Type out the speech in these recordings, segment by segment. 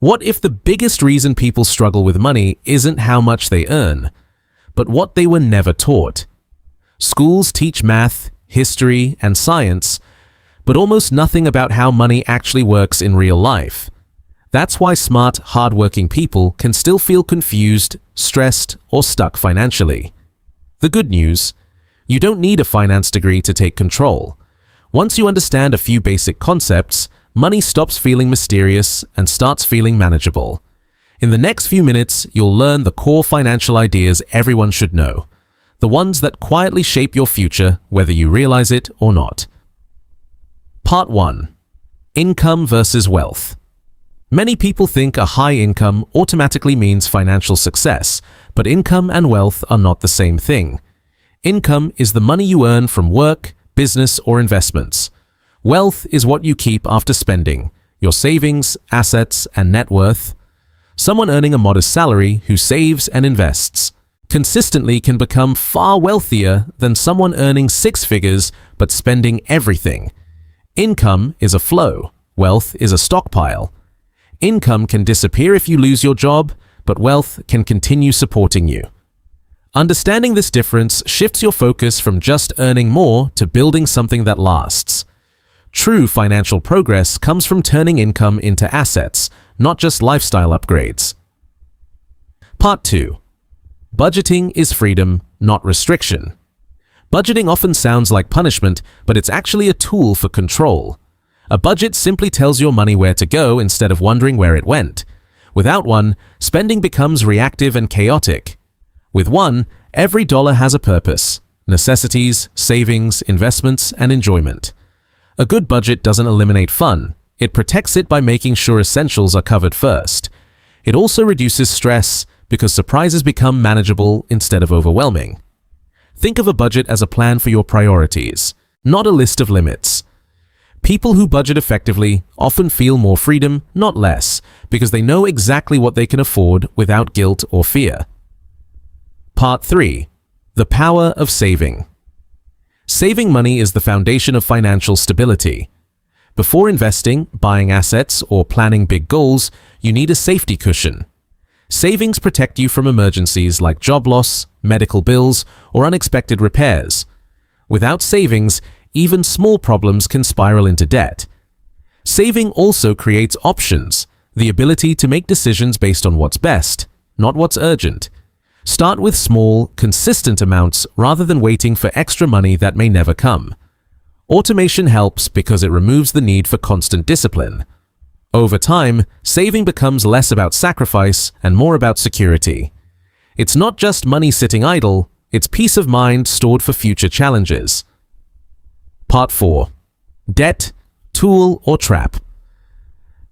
What if the biggest reason people struggle with money isn't how much they earn, but what they were never taught? Schools teach math, history, and science, but almost nothing about how money actually works in real life. That's why smart, hardworking people can still feel confused, stressed, or stuck financially. The good news: you don't need a finance degree to take control. Once you understand a few basic concepts, money stops feeling mysterious and starts feeling manageable. In the next few minutes, you'll learn the core financial ideas everyone should know, the ones that quietly shape your future, whether you realize it or not. Part 1. Income versus wealth. Many people think a high income automatically means financial success, but income and wealth are not the same thing. Income is the money you earn from work, business, or investments. Wealth is what you keep after spending, your savings, assets, and net worth. Someone earning a modest salary who saves and invests consistently can become far wealthier than someone earning six figures but spending everything. Income is a flow. Wealth is a stockpile. Income can disappear if you lose your job, but wealth can continue supporting you. Understanding this difference shifts your focus from just earning more to building something that lasts. True financial progress comes from turning income into assets, not just lifestyle upgrades. Part 2. Budgeting is freedom, not restriction. Budgeting often sounds like punishment, but it's actually a tool for control. A budget simply tells your money where to go instead of wondering where it went. Without one, spending becomes reactive and chaotic. With one, every dollar has a purpose: necessities, savings, investments, and enjoyment. A good budget doesn't eliminate fun. It protects it by making sure essentials are covered first. It also reduces stress because surprises become manageable instead of overwhelming. Think of a budget as a plan for your priorities, not a list of limits. People who budget effectively often feel more freedom, not less, because they know exactly what they can afford without guilt or fear. Part 3. The power of saving. Saving money is the foundation of financial stability. Before investing, buying assets, or planning big goals, you need a safety cushion. Savings protect you from emergencies like job loss, medical bills, or unexpected repairs. Without savings, even small problems can spiral into debt. Saving also creates options, the ability to make decisions based on what's best, not what's urgent. Start with small, consistent amounts rather than waiting for extra money that may never come. Automation helps because it removes the need for constant discipline. Over time, saving becomes less about sacrifice and more about security. It's not just money sitting idle, it's peace of mind stored for future challenges. Part 4. Debt, tool or trap.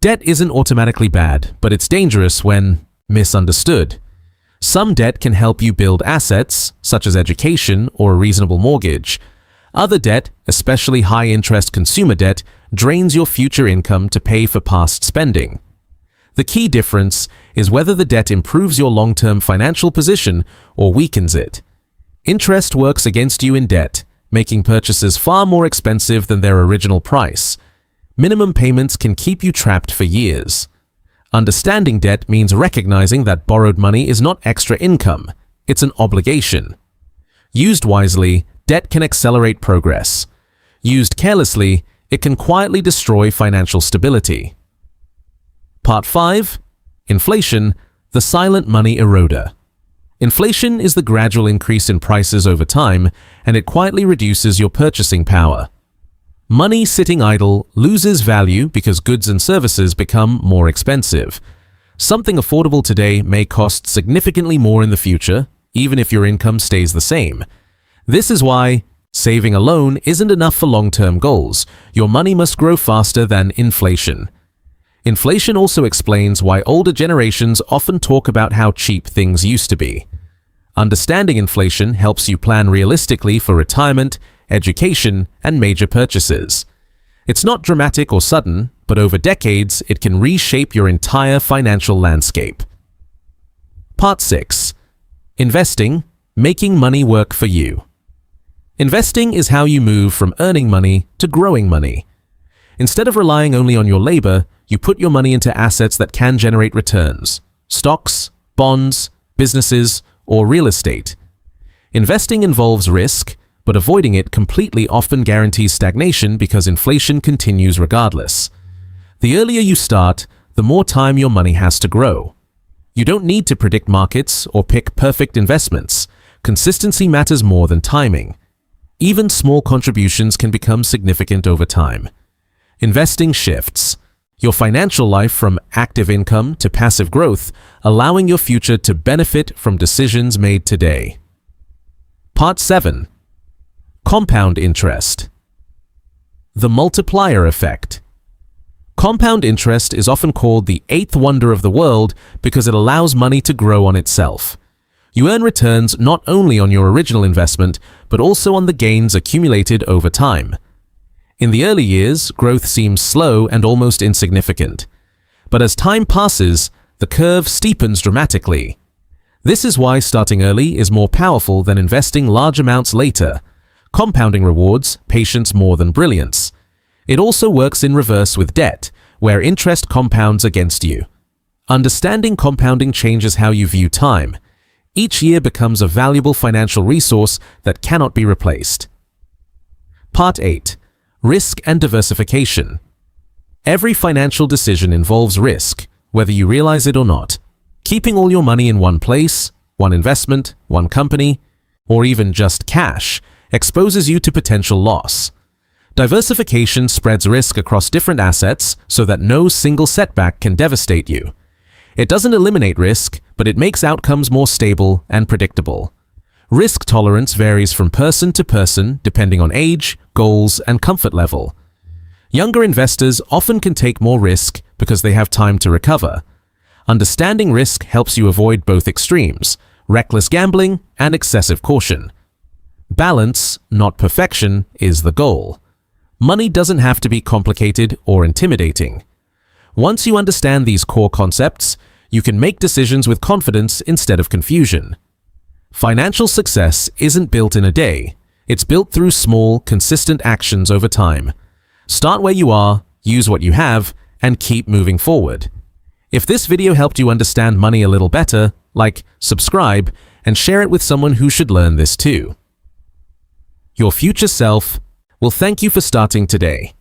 Debt isn't automatically bad, but it's dangerous when misunderstood. Some debt can help you build assets, such as education or a reasonable mortgage. Other debt, especially high-interest consumer debt, drains your future income to pay for past spending. The key difference is whether the debt improves your long-term financial position or weakens it. Interest works against you in debt, making purchases far more expensive than their original price. Minimum payments can keep you trapped for years. Understanding debt means recognizing that borrowed money is not extra income, it's an obligation. Used wisely, debt can accelerate progress. Used carelessly, it can quietly destroy financial stability. Part 5. Inflation, the silent money eroder. Inflation is the gradual increase in prices over time, and it quietly reduces your purchasing power. Money sitting idle loses value because goods and services become more expensive. Something affordable today may cost significantly more in the future, even if your income stays the same. This is why saving alone isn't enough for long-term goals. Your money must grow faster than inflation. Inflation also explains why older generations often talk about how cheap things used to be. Understanding inflation helps you plan realistically for retirement, education, and major purchases. It's not dramatic or sudden, but over decades, it can reshape your entire financial landscape. Part 6. Investing, making money work for you. Investing is how you move from earning money to growing money. Instead of relying only on your labor, You put your money into assets that can generate returns: stocks, bonds, businesses, or real estate. Investing involves risk, but avoiding it completely often guarantees stagnation because inflation continues regardless. The earlier you start, the more time your money has to grow. You don't need to predict markets or pick perfect investments. Consistency matters more than timing. Even small contributions can become significant over time. Investing shifts your financial life from active income to passive growth, allowing your future to benefit from decisions made today. Part 7. Compound interest. The multiplier effect. Compound interest is often called the eighth wonder of the world because it allows money to grow on itself. You earn returns not only on your original investment, but also on the gains accumulated over time. In the early years, growth seems slow and almost insignificant. But as time passes, the curve steepens dramatically. This is why starting early is more powerful than investing large amounts later. Compounding rewards patience more than brilliance. It also works in reverse with debt, where interest compounds against you. Understanding compounding changes how you view time. Each year becomes a valuable financial resource that cannot be replaced. Part 8. Risk and diversification. Every financial decision involves risk, whether you realize it or not. Keeping all your money in one place, one investment, one company, or even just cash, exposes you to potential loss. Diversification spreads risk across different assets so that no single setback can devastate you. It doesn't eliminate risk, but it makes outcomes more stable and predictable. Risk tolerance varies from person to person depending on age, goals, and comfort level. Younger investors often can take more risk because they have time to recover. Understanding risk helps you avoid both extremes: reckless gambling and excessive caution. Balance, not perfection, is the goal. Money doesn't have to be complicated or intimidating. Once you understand these core concepts, you can make decisions with confidence instead of confusion. Financial success isn't built in a day. It's built through small, consistent actions over time. Start where you are, use what you have, and keep moving forward. If this video helped you understand money a little better, like, subscribe, and share it with someone who should learn this too. Your future self will thank you for starting today.